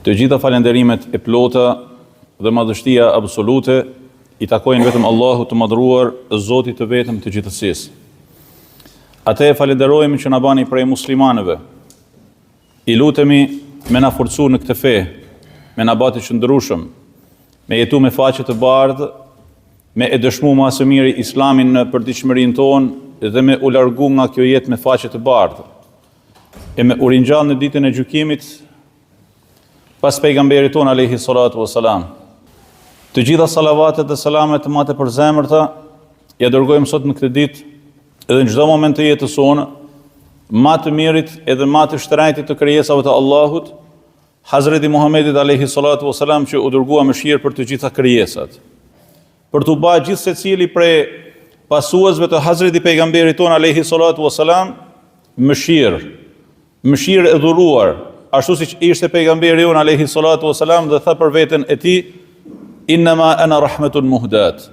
Të gjitha falenderimet e plota dhe madhështia absolute i takojnë vetëm Allahut të madhruar, Zotit të vetëm të gjithësisë. Atë e falenderojmë që na bani prej muslimanëve. I lutemi me na forcu në këtë fe, me na bati qëndrueshëm, me jetu me faqe të bardhë, me e dëshmu ma së miri Islamin në përditshmërinë tonë dhe me u largu nga kjo jetë me faqe të bardhë, e me u ringjallë në ditën e gjykimit pas pejgamberit tonë alayhi salatu wassalam. Të gjitha salavatet dhe selamet të mate për zemërta, ja dërgojmë sot në këtë ditë edhe në çdo moment të jetës sonë, ma të mirit edhe ma të shtrajtit të krijesave të Allahut, Hazreti Muhammedit alayhi salatu wassalam, që u dërgua mëshirë për të gjitha krijesat. Për të bërë gjithë secili prej pasuesve të Hazreti pejgamberit tonë alayhi salatu wassalam mëshirë e dhuruar, ashtu siç ishte pejgamberi jonë alayhi salatu wassalam dhe tha për veten e tij, innama ana rahmatun muhdat.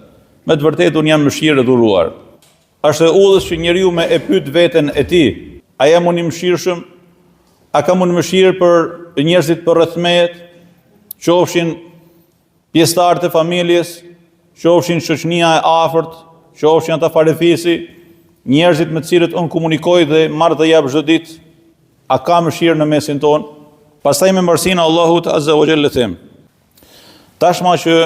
Me të vërtetë unë jam mëshirë e dhuruar. Është e udhës që njeriu me e pyet veten e tij, a jam unë i mëshirshëm? A kam unë mëshirë për njerëzit për rreth meje, qofshin pjesëtarët e familjes, qofshin shoqënia e afërt, qofshin ata farefisi, njerëzit me të cilët unë komunikoj dhe marr dhe jap çdo ditë, a ka mëshirë në mesin tonë? Pastaj me mbarsinë Allahut azza wa jalla them. Tashma që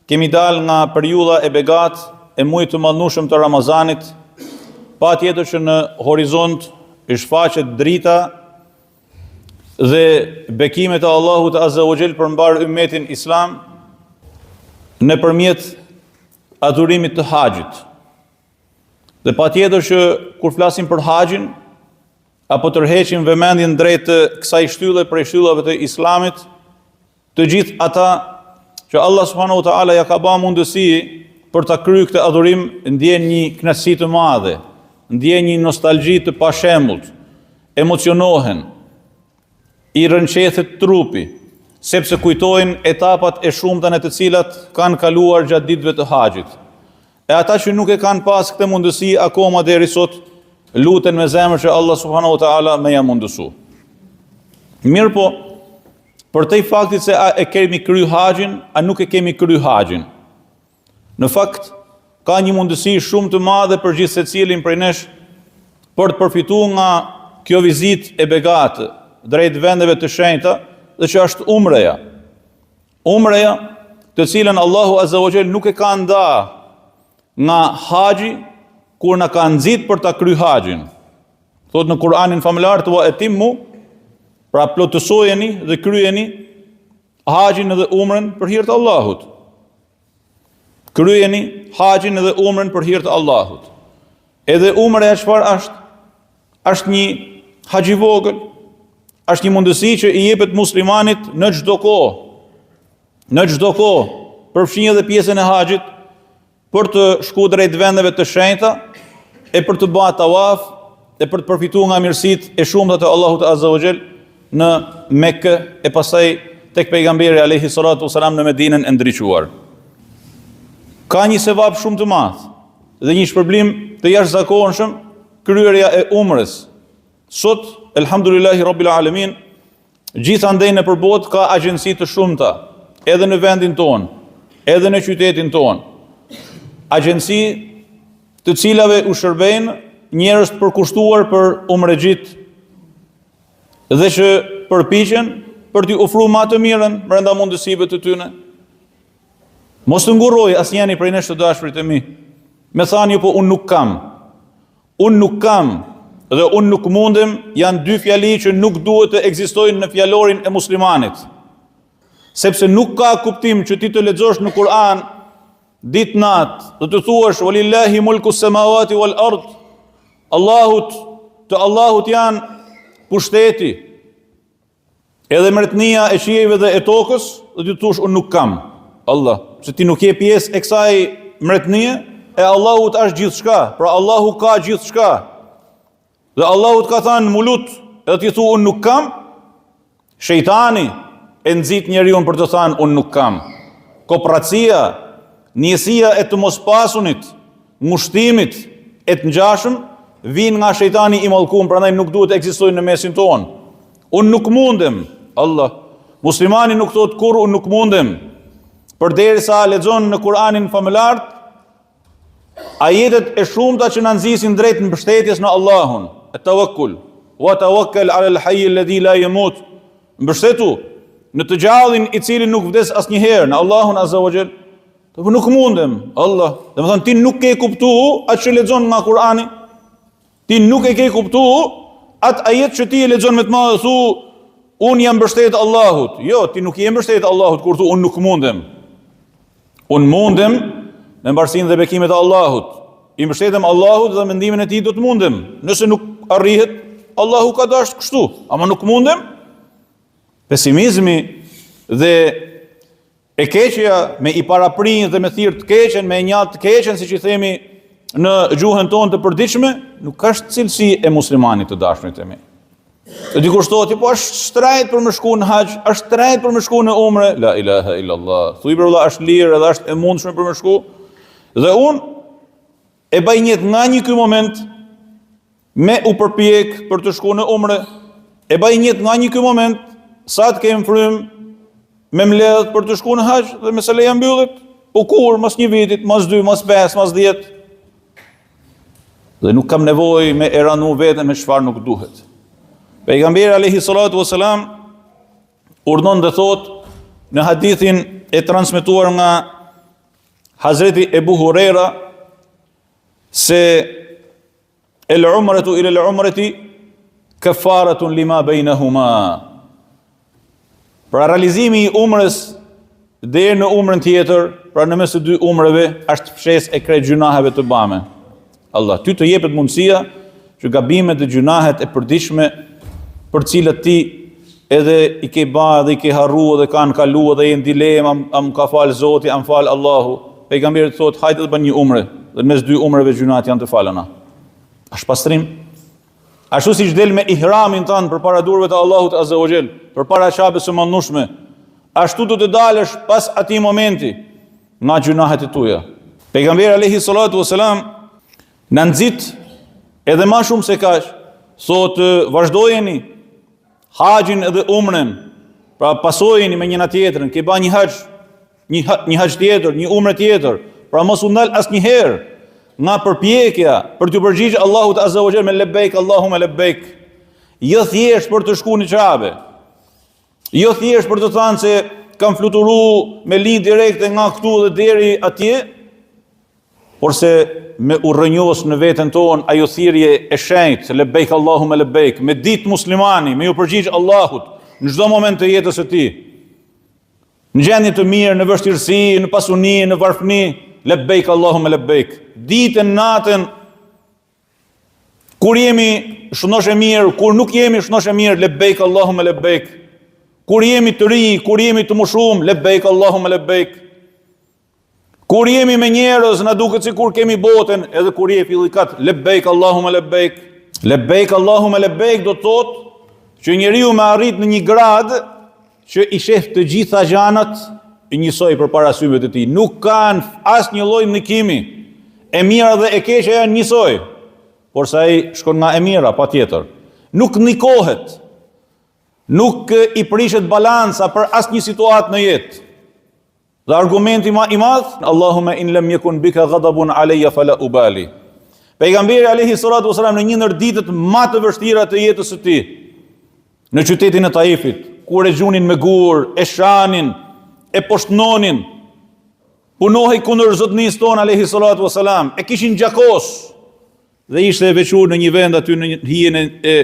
kemi dalë nga periudha e begat e muajit të mallnueshëm të Ramazanit, patjetër që në horizont i shfaqet drita dhe bekimet e Allahut azza wa jall përmbar ummetin islam nëpërmjet adhurimit të haxhit. Dhe patjetër që kur flasim për haxhin, apo tërheqim vëmendjen drejt të kësaj shtylle prej shtyllave të islamit, të gjithë ata që Allah subhanahu wa taala ja ka bërë mundësi për ta kryer këtë adhurim, ndjen një kënaqësi të madhe, ndjen një nostalgji të pashembull, emocionohen, i rënqethet trupi, sepse kujtojnë etapat e shumta në të cilat kanë kaluar gjatë ditëve të haxhit. E ata që nuk e kanë pas këtë mundësi akoma deri sot, luten me zemër që Allah subhanahu wa taala me ja mundësu. Mirë po, për te faktit se a e kemi kry haxhin, a nuk e kemi kry haxhin. Në fakt, ka një mundësi shumë të madhe për gjithë secilin prej nesh për të përfituar nga kjo vizitë e begatë drejt vendeve të shenjta, dhe që është umreja. Umreja, të cilën Allahu azza wa jall nuk e ka nda nga haxhi kur na ka nxit për ta kry haxhin. Thot në Kur'anin famlar të etimmu, pra plotësojeni dhe kryeni haxhin dhe umrën për hir të Allahut. Kryeni haxhin dhe umrën për hir të Allahut. Edhe umra çfarë është? Është një haxhi vogël, është një mundësi që i jepet muslimanit në çdo kohë. Në çdo kohë, përfshin edhe pjesën e haxhit për të shkuar drejt vendeve të shenjta, e për të bërë tawaf, e për të përfituar nga mirësitë e shumta të Allahut azza wa jall në Mekë e pastaj tek pejgamberi alayhi salatu wasalam në Medinën e ndriçuar. Ka një sevap shumë të madh dhe një shpërblim të jashtëzakonshëm kryerja e umrës. Sot, elhamdulillahi rabbil alamin, gjithandej nëpër botë ka agjenci të shumta, edhe në vendin tonë, edhe në qytetin tonë. Agjenci të cilave u shërbejnë njerëz të përkushtuar për umrexhit dhe që përpiqen për t'i ofruar më të mirën brenda mundësive të tyre. Mos të ngurroj asnjëri prej nesh të dashurit e mi me thënë po unë nuk kam. Unë nuk kam dhe unë nuk mundem, janë dy fjali që nuk duhet të ekzistojnë në fjalorin e muslimanit. Sepse nuk ka kuptim që ti të lexosh në Kur'an ditë natë dhe të thuash walillahi mulku samawati wal ard, Allahut janë pushteti, edhe mretnia e qiejve dhe e tokës, dhe ti thuash unë nuk kam. Allah, se ti nuk je pjesë e kësaj mretnie, e Allahut është gjithçka, pra Allahu ka gjithçka. Dhe Allahut ka thënë mulut, edhe ti thua unë nuk kam, shejtani e nxit njeriu për të thënë unë nuk kam. Kooperacia, njësia e të mos pasunit, ngushtimit e të ngjashëm vin nga shejtani i mallkuar, prandaj nuk duhet të ekzistojnë në mesin tonë. Unë nuk mundem, Allah, Muslimani nuk thot kur unë nuk mundem, përderisa lexon në Kur'anin famëlar ajetet e shumta që na nxisin drejt mbështetjes në Allahun. Tawakkul, wa tawakkal 'ala al-hayy alladhi la yamut. Mbështetu në të gjallin i cili nuk vdes asnjëherë, në Allahun Azza wa Jall. Po nuk mundem, Allah. Domethënë ti nuk ke kuptuar atë që lexon nga Kur'ani. Ti nuk e ke kuptuar atë ajet që ti e lexon me të madhe thu unë jam mbështet Allahut. Jo, ti nuk je mbështet Allahut kur thu unë nuk mundem. Unë mundem me mbarsinë dhe bekimet e Allahut. I mbështetem Allahut dhe mendimin e tij do të mundem. Nëse nuk arrihet, Allahu ka dashur kështu, ama nuk mundem. Pesimizmi dhe e keqja me i paraprinj dhe me thirr të keqen, me njat të keqen, siç i themi në gjuhën tonë të përditshme, nuk ka cilësi e muslimanit të dashurit e mi. Të dikush thotë, po është shtrejt për më shku në hax, është shtrejt për më shku në umre, la ilaha illallah. Thuaj për Allah është lirë edhe është e mundshme për më shku. Dhe unë e baj njët nga një ky moment me u përpjek për të shku në umre, e baj njët nga një ky moment sa të kem frym me mbledh për të shku në hax dhe me seleja mbyllet, po kur mas një vitit, mas 2, mas 5, mas 10. Dhe nuk kam nevojë me eranu veten me çfarë nuk duhet. Pejgamberi alayhi salatu wasalam urdhon dhe thot në hadithin e transmetuar nga Hazreti Ebu Huraira se el-umratu ila el-umrati kafaratun lima bainahuma. Pra realizimi i umrës deri në umrën tjetër, pra në mes të dy umrëve, është fshesë e krejt gjunaheve të bame. Allah, ty të jepet mundësia që gabimet dhe gjunahet e përditshme për cilët ti edhe i ke ba dhe i ke harrua dhe kanë kalua dhe jenë dilema, am ka falë Zoti, am falë Allahu. Pejgamberi thot, hajde të bën një umre, dhe mes dy umreve gjunat janë të falëna. Është pastrim. Ashtu siç del me ihramin tanë përpara durëve të Allahut Azza wa Jall, përpara çapës së mandueshme, ashtu do të dalësh pas atij momenti nga gjunahet e tuaja. Pejgamberi alayhi salatu wasalam na nxit edhe më shumë se kaq, thotë vazhdojeni haxhin edhe umren, pra pasojeni me njëna tjetrën, ke ba një hax tjetër, një umre tjetër, pra mos u ndal asnjëherë nga përpjekja për të përgjigjur Allahut Azza wa Jall me lebejk Allahumma lebejk. Jo thjesht për të shkuar në Kabe. Jo thjesht për të thënë se kam fluturuar me linjë direkte nga këtu dhe deri atje, por se me u rrënjos në veten tonë ajo thirrje e shenjtë, lebejk Allahumma lebejk, me ditë muslimani, me u përgjigj Allahut në çdo moment të jetës së tij. Në gjendje të mirë, në vështirësi, në pasuni, në varfëni, lebejk Allahumma lebejk. Ditën, natën, kur jemi shënosh e mirë, kur nuk jemi shënosh e mirë, lebejk Allahumma lebejk. Kur jemi të ri, kur jemi të moshuar, lebejk Allahumma lebejk. Kur jemi me njerëz, na duket sikur kemi botën, edhe kur je fillikat, lebejk Allahumma lebejk. Lebejk Allahumma lebejk do të thotë që njeriu më arrit në një grad që i sheh të gjitha gjanat i njësoj përpara syve të tij. Nuk kanë asnjë lloj ndikimi. E mira dhe e keqja janë njësoj. Por sa ai shkon nga e mira, patjetër. Nuk ndikohet. Nuk i prishet balanca për asnjë situatë në jetë. Dhe argumenti më i madh, Allahumma in lam yakun bika ghadabun alayya fala ubali. Pejgamberi alayhi salatu wasalam në një ndër ditët më të vështira të jetës së tij, në qytetin e Taifit, kur e gjunin me gur, e shanin, e poshtnonin, punohej kundër zotnisë tonë alayhi salatu wasalam, e kishin gjakos dhe ishte e veçuar në një vend aty në hijen e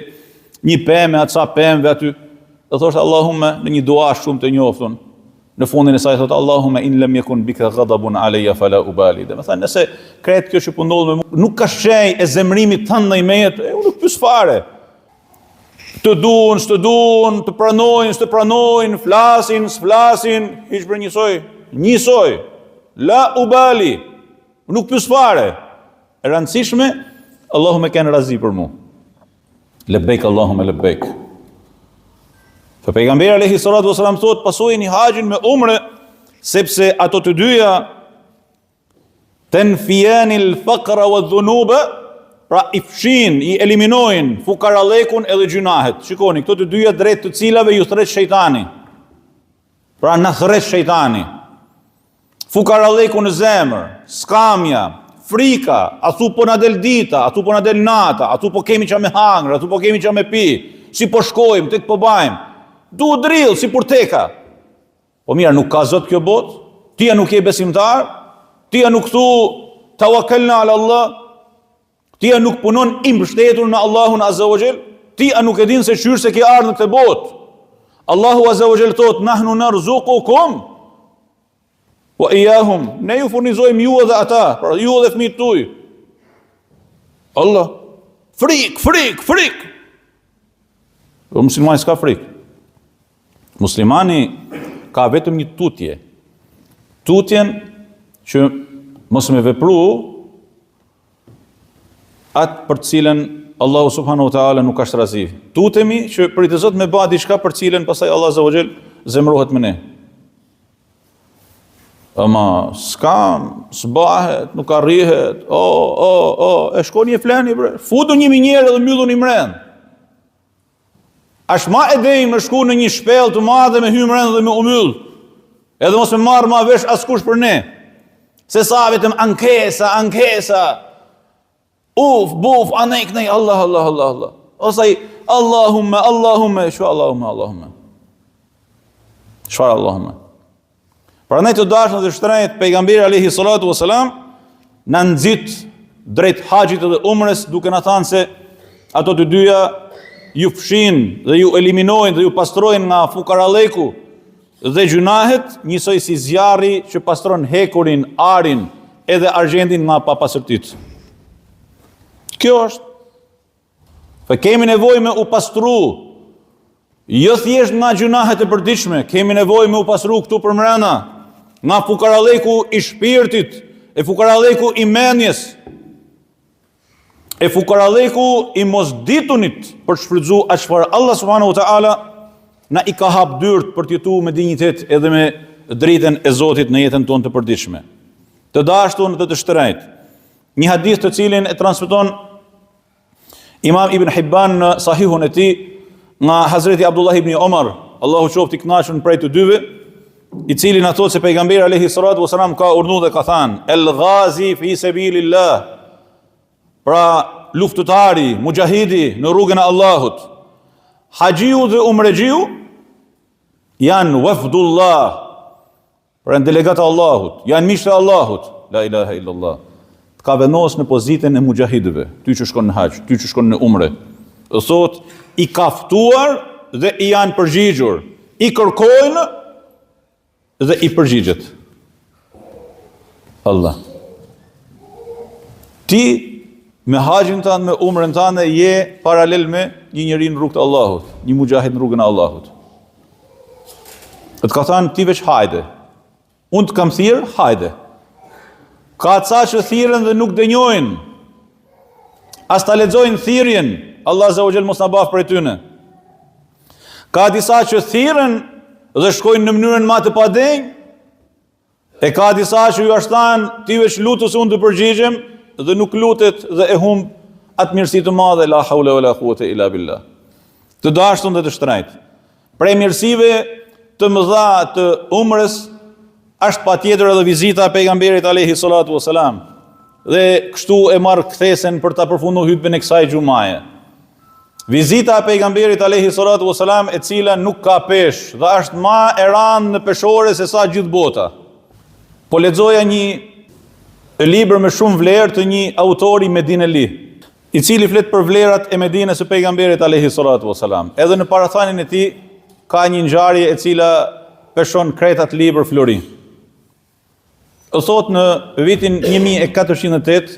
një pemë, atsa pemëve aty. Dhe thoshte Allahumma në një dua shumë të njoftun. Në fundin e saj thotë Allahumma in lam yakun bika ghadabun alayya fala ubali. Dhe më thënë, nëse kretë kjo që po ndodh me mua nuk ka shenjë e zemrimit tënd ndaj meje, unë nuk pyes fare. Të duan, s'të duan, të pranojnë, s'të pranojnë, flasin, s'flasin, hiç për njësoj. La ubali. Nuk pyes fare. E rëndësishme, Allahumma kanë razi për mua. Lebejk Allahumma lebejk. Për pejgamberi alayhi salatu wasalam thot, pasojeni haxhin me umre, sepse ato të dyja tenfiyani al-faqra wa dhunuba, pra i fshin, i eliminojnë fukarallekun edhe gjunahet. Shikoni, këto të dyja drejt të cilave ju thret shejtani. Pra në thret shejtani. Fukaralleku në zemër, skamja, frika, a thu po na del dita, a thu po na del nata, a thu po kemi qa me hangër, a thu po kemi qa me pi, si po shkojmë, tek po bajmë. Du drill, si për teka. Po mirë, nuk ka Zot kjo botë, tia nuk je besimtar, tia nuk thu tawakkalna ala Allah, tia nuk punon i mbështetur në Allahun Azza wa Jall, tia nuk e din se qysh se ke ardhur në këtë botë. Allahu Azza wa Jall thot, nahnu narzuqukum wa iyahum, ne ju furnizojmë ju edhe ata, pra ju edhe fëmijët tuaj. Allah, frik. O muslimani s'ka frik. Muslimani ka vetëm një tutje. Tutjen që mos me vepru atë për cilën Allahu subhanahu wa taala nuk ka shtrazi. Tutemi që për të Zot me ba diçka për cilën pastaj Allah azza wa jall zemrohet me ne. Ama s'bahet, nuk arrihet, e shkoni e fleni, bre, futu një minjerë dhe mbyllun i mren. Ashtë ma e dejmë me shku në një shpel të madhe me hy mren dhe me umyll, edhe mos me marrë ma vesh askush për ne. Se sa vetëm ankesa, buf, anek nej, Allah. Osaj, Allahumme, shfa Allahumme. Shfar Allahumme. Pra ne të dashën dhe shtrejt, pejgamberi alayhi salatu wasalam në nëzit drejt haqit dhe umres, duke në thanë se ato të dyja ju fshin dhe ju eliminojnë dhe ju pastrojnë nga fukaralleku dhe gjunahet, njësoj si zjarri që pastron hekurin, arin edhe argjendin nga papastërtit. Kjo është. Fe kemi nevojë me u pastru, jo thjesht nga gjunahet e përditshme, kemi nevojë me u pastru këtu për mrena, nga fukaralleku i shpirtit, e fukaralleku i mendjes, e fukaralleku i mosditunit për shfrytzu atë çfarë Allah subhanahu wa taala na i ka hap dyert për të jetuar me dinjitet edhe me drejtën e Zotit në jetën tonë të përditshme. Të dashtun dhe të shtrejt. Një hadith të cilin e transmeton Imam Ibn Hibban në Sahihun e tij nga Hazreti Abdullah ibn Omar, Allahu qoftë i kënaqur prej të dyve, i cili na thotë se pejgamberi alayhi salatu wasalam ka urdhëruar dhe ka thënë: "El ghazi fi sabilillah", pra luftëtari, mujahidi në rrugën e Allahut, haxhiu dhe umrexhiu janë wafdullah, pra në delegatë e Allahut, janë miqtë e Allahut, la ilaha illallah. Ka vendos në pozitën e mujahidëve, ty që shkon në haxh, ty që shkon në umre. Do thotë i ka ftuar dhe i janë përgjigjur, i kërkojnë dhe i përgjigjet. Allah. Ti me haxhin tënd, me umrën tënde je paralel me një njeri në rrugën e Allahut, një mujahid në rrugën e Allahut. Të ka thënë ti veç hajde. Unë të kam thirr, hajde. Ka ca që thirrën dhe nuk dënjojnë. As ta lexojnë thirrjen, Allah azza wa jall mos na baf prej tyne. Ka disa që thirrën dhe shkojnë në mënyrën ma të padenj, e ka disa që ju ashtan ti veç lutu se unë të përgjigjem dhe nuk lutet dhe e humb atë mirësi të madhe, la haula wala quwata illa billah. Të dashtun dhe të shtrejt. Prej mirësive të mëdha të umrës është patjetër edhe vizita e pejgamberit alayhi salatu wasalam. Dhe kështu e marr kthesen për ta përfunduar hutbën e kësaj xumaje. Vizita e pejgamberit alayhi salatu wasalam, e cila nuk ka peshë dhe është ma e rëndë në peshore se sa gjithë bota. Po lexoja një libër me shumë vlerë të një autori Medineli, i cili flet për vlerat e Medinës së pejgamberit alayhi salatu wasalam. Edhe në parathanin e tij ka një ngjarje e cila peshon krejt atë libër flori. O thot në vitin 1408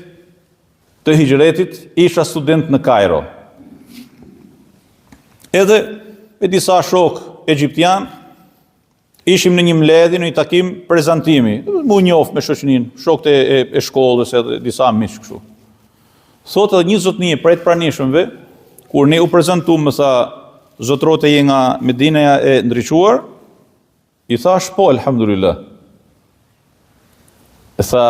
të hijretit, isha student në Kairo. Edhe e disa shok egjiptian, ishim në një mbledhje, në një takim prezantimi, mu njoft me shoqënin, shokët e shkollës edhe disa miq kështu. Thot edhe një zotënie prej të pranishmëve, kur ne u prezantuam më tha, zotrote je nga Medinaja e ndriçuar, i thash po, alhamdulillah. E tha,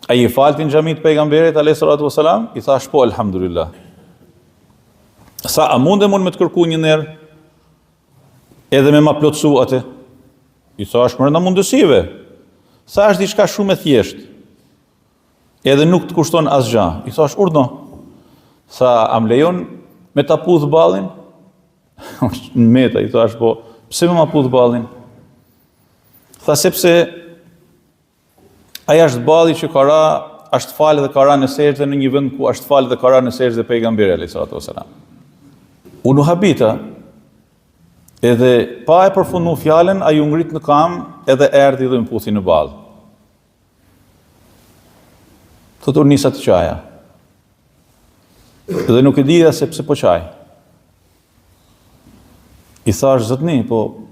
a i faltin xhamit pejgamberit alayhi salatu wasalam? I thash po, alhamdulillah. Sa a mundem unë me të kërku një nërë? edhe me ma plotësu atë? I thash brenda mundësive. Sa është diçka shumë e thjeshtë. Edhe nuk të kushton asgjë. I thash urdhno. Sa am lejon me ta pudh ballin? Në meta i thash po, pse më ma pudh ballin? Tha sepse aja është balli që ka ra, është falë dhe ka ra në sejdë në një vend ku është falë dhe ka ra në sejdë dhe pejgamberi alayhis salam. Unë u habita, edhe pa e përfundu fjallën, a ju ngrit në kam, edhe erdi dhe më puthi në balë. Thotë unë nisa të qaja. Edhe nuk e dija se pse po qaj. I thash zotni, po,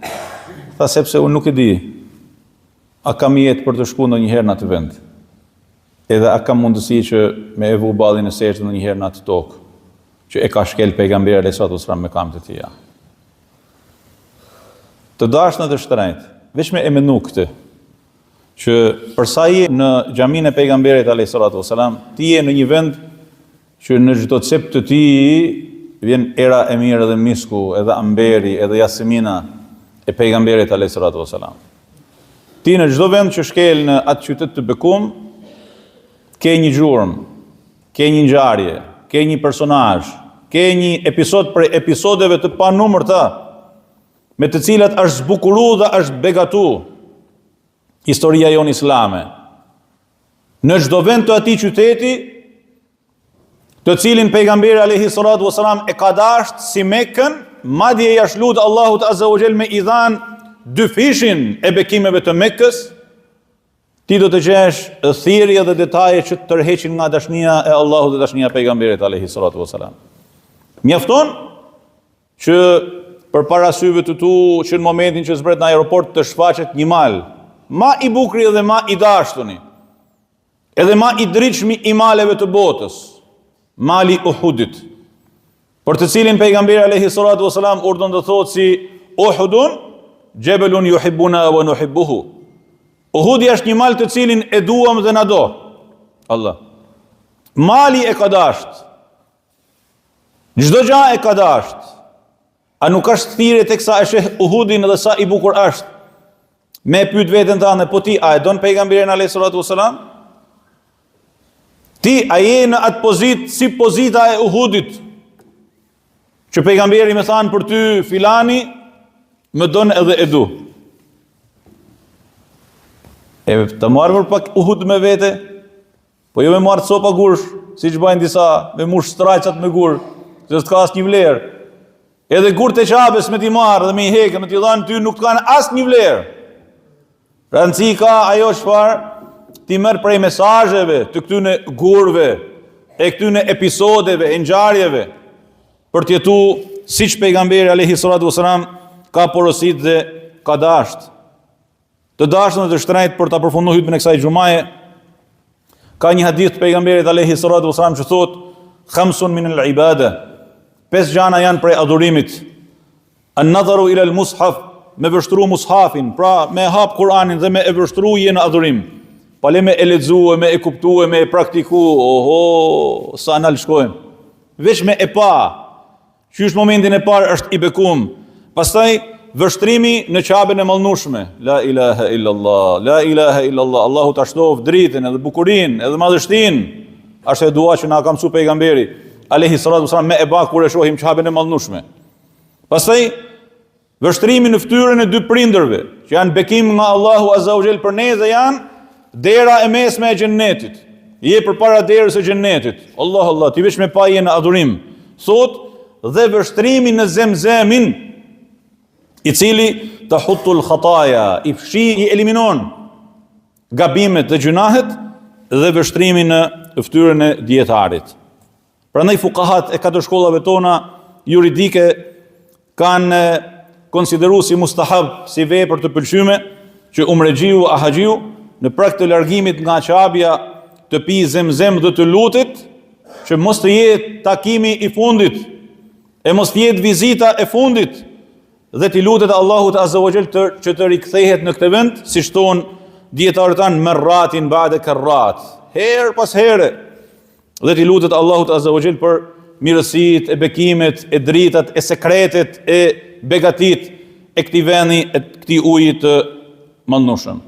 tha sepse unë nuk e di, a kam jetë për të shku në njëherë në atë vend, edhe a kam mundësi që me evu balin e sejtë në njëherë në atë tokë, që e ka shkel pejgamberi alayhis salam me kam të tia. Të dashnë dhe shtrejt, veç me e menu këtë, që përsa je në xhamin e pejgamberit alayhis salam, ti je në një vend që në çdo cep të ti vjen era e mirë edhe misku, edhe amberi, edhe jasemina e pejgamberit alayhis salam. Ti në çdo vend që shkel në atë qytet të bekum, ke një gjurmë, ke një ngjarje, ke një personazh, ke një episod për episodeve të panumërta, me të cilat është zbukuru dhe është begatu historia jonë islame. Në çdo vend të atij qyteti, të cilin pejgamberi alayhis salam e ka dashur si Mekën, madje ja shlut Allahut azza wa jall me i dhan 2 fishin e bekimeve të Mekës, ti do të gjesh thirrje dhe detaje që të tërheqin nga dashnia e Allahut dhe dashnia e pejgamberit alayhis salam. Mjafton që përpara syve të tu që në momentin që zbret në aeroport të shfaqet një mal, ma i bukri dhe ma i dashtuni, edhe ma i dritshmi i maleve të botës, mali Uhudit, për të cilin pejgamberi alayhis salam urdhon të thotë si Uhudun, Jebelun yuhibbuna wa nuhibbuhu. Uhudi është një mal të cilin e duam dhe na do. Allah. Mali e ka dasht. Çdo gjë e ka dasht. A nuk është thirrje teksa e sheh Uhudin dhe sa i bukur është? Me pyet veten tënde, po ti a e don pejgamberin alayhis salam? Ti a je në atë pozitë si pozita e Uhudit? Që pejgamberi më thanë për ty filani, më don edhe e du. E të marrë pak Uhud me vete, po jo me marrë copa gursh, si që bajnë disa, me mush strajqat me gur, që s'ka as një vlerë. Edhe gur të qabes me t'i marrë dhe me i heke, me t'i dhanë ty nuk t'kanë as një vlerë. Rëndësi ka ajo çfarë ti merr prej mesazheve të këtyne gurve, e këtyne episodeve, e ngjarjeve, për t'jetu siç pejgamberi alayhis salam ka porosit dhe ka dasht. Të dashtën dhe të shtrejt për ta përfunduar hutbën e kësaj xumaje, ka një hadith të pejgamberit alayhis salam që thot: "Khamsun min al-ibada", 5 gjana janë prej adhurimit. An-nadharu ila al-mushaf, me vështru mushafin, pra me hap Kur'anin dhe me e vështru je në adhurim. Pa le me e lexue, me e kuptue, me e praktiku, oho, sa anal shkojmë. Veç me e pa, qysh momentin e parë është i bekum. Pastaj vështrimi në qabën e mallnushme. La ilaha illallah, la ilaha illallah. Allahu ta shtov dritën edhe bukurinë edhe madhështinë. Është e dua që na ka mësuar pejgamberi alayhi salatu wasallam me e ba kur e shohim qabën e mallnushme. Pastaj vështrimi në fytyrën e 2 prindërve, që janë bekim nga Allahu azza wa jall për ne dhe janë dera e mesme e xhennetit. Je përpara derës së xhennetit. Allah Allah, ti veç me pa je në adhurim. Thot dhe vështrimi në Zemzemin, i cili të hutul khataja, i fshi, i eliminon gabimet dhe gjunahet, dhe vështrimi në fytyrën e dietarit. Prandaj fuqahat e 4 shkollave tona juridike kanë konsideru si mustahab, si vepër të pëlqyme, që umregjiu a haxhiu në prag të largimit nga qabja të pi Zemzem dhe të lutit, që mos të jetë takimi i fundit, e mos të jetë vizita e fundit, dhe t'i lutet Allahut azza wa jall që të rikthehet në këtë vend, si thon dietarët tanë merratin ba'da karrat, herë pas here, dhe t'i lutet Allahut azza wa jall për mirësitë, e bekimet, e dritat, e sekretet, e begatit, e këtij vendi, e këtij uji të mallnueshëm.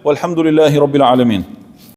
Walhamdulillahi rabbil alamin.